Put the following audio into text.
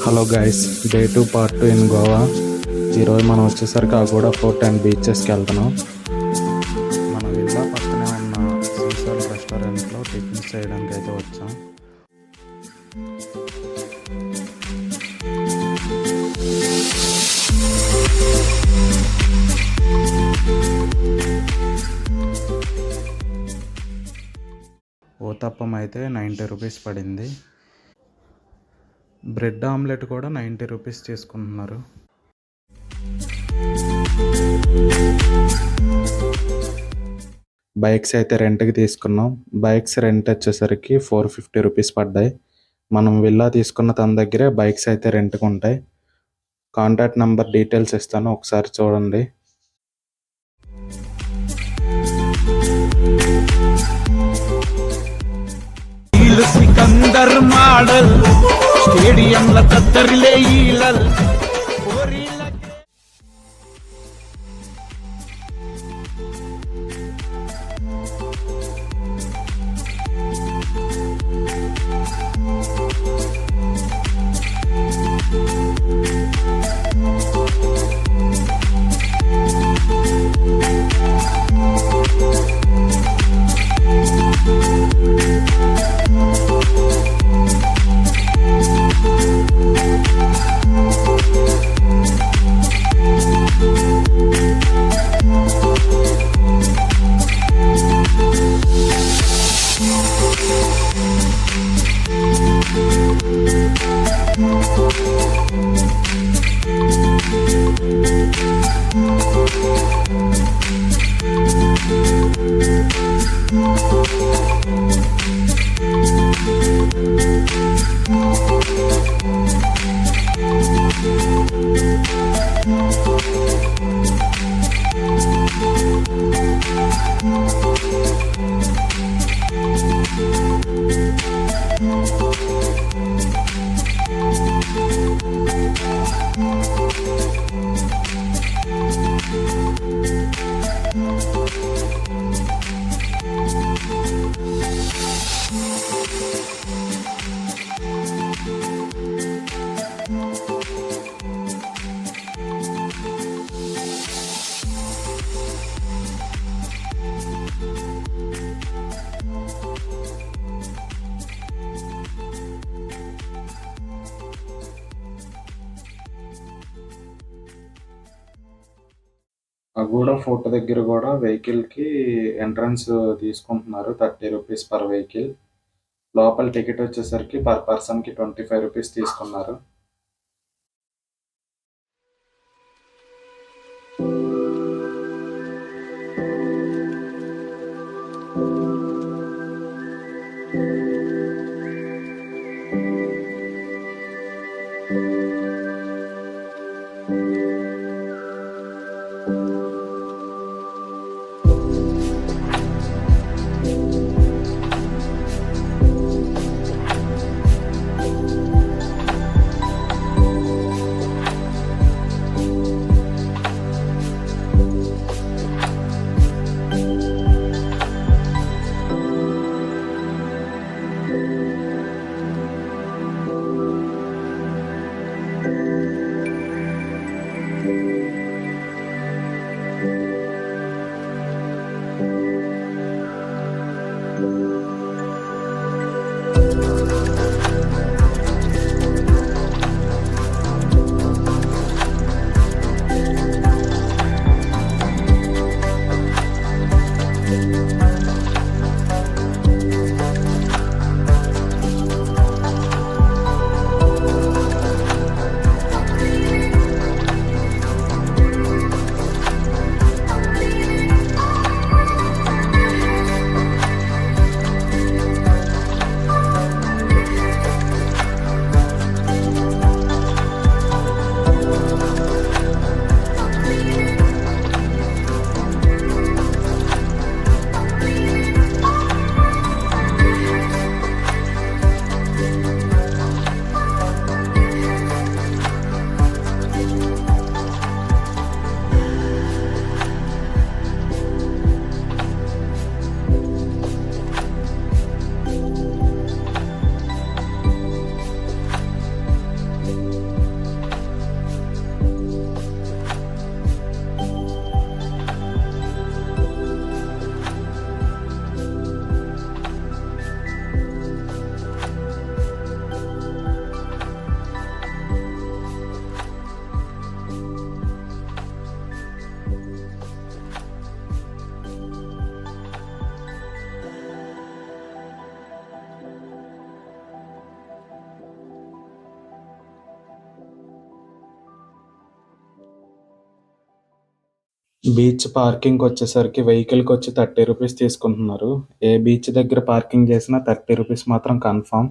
Hello guys, day 2 part 2 in Goa. ఈరోజు మనం వచ్చేసరికి అగోడా ఫోర్ట్ అండ్ బీచెస్కి వెళ్తున్నాం. మన విల్లా పక్కనే ఉన్న సీసాల్ రెస్టారెంట్లో టిఫిన్స్ చేయడానికి అయితే వచ్చాం. ఊతప్పం అయితే 90 రూపీస్ పడింది. బ్రెడ్ ఆమ్లెట్ కూడా 90 రూపీస్ తీసుకుంటున్నారు. బైక్స్ అయితే రెంట్కి తీసుకున్నాం. బైక్స్ రెంట్ వచ్చేసరికి 450 రూపీస్ పడ్డాయి. మనం విల్లా తీసుకున్న తన దగ్గరే బైక్స్ అయితే రెంట్కి ఉంటాయి. కాంటాక్ట్ నెంబర్ డీటెయిల్స్ ఇస్తాను, ఒకసారి చూడండి. సికందర్ మోడల్ స్టేడియంల తత్తరిలే ఈలల్ అగోడా ఫోర్ట్ దగ్గర కూడా వెహికల్కి ఎంట్రన్స్ తీసుకుంటున్నారు. 30 రూపీస్ పర్ వెహికల్. లోపల టికెట్ వచ్చేసరికి పర్ పర్సన్కి 25 రూపీస్ తీసుకున్నారు. బీచ్ పార్కింగ్కి వచ్చేసరికి వెహికల్కి వచ్చి 30 రూపీస్ తీసుకుంటున్నారు. ఏ బీచ్ దగ్గర పార్కింగ్ చేసినా 30 రూపీస్ మాత్రం కన్ఫామ్.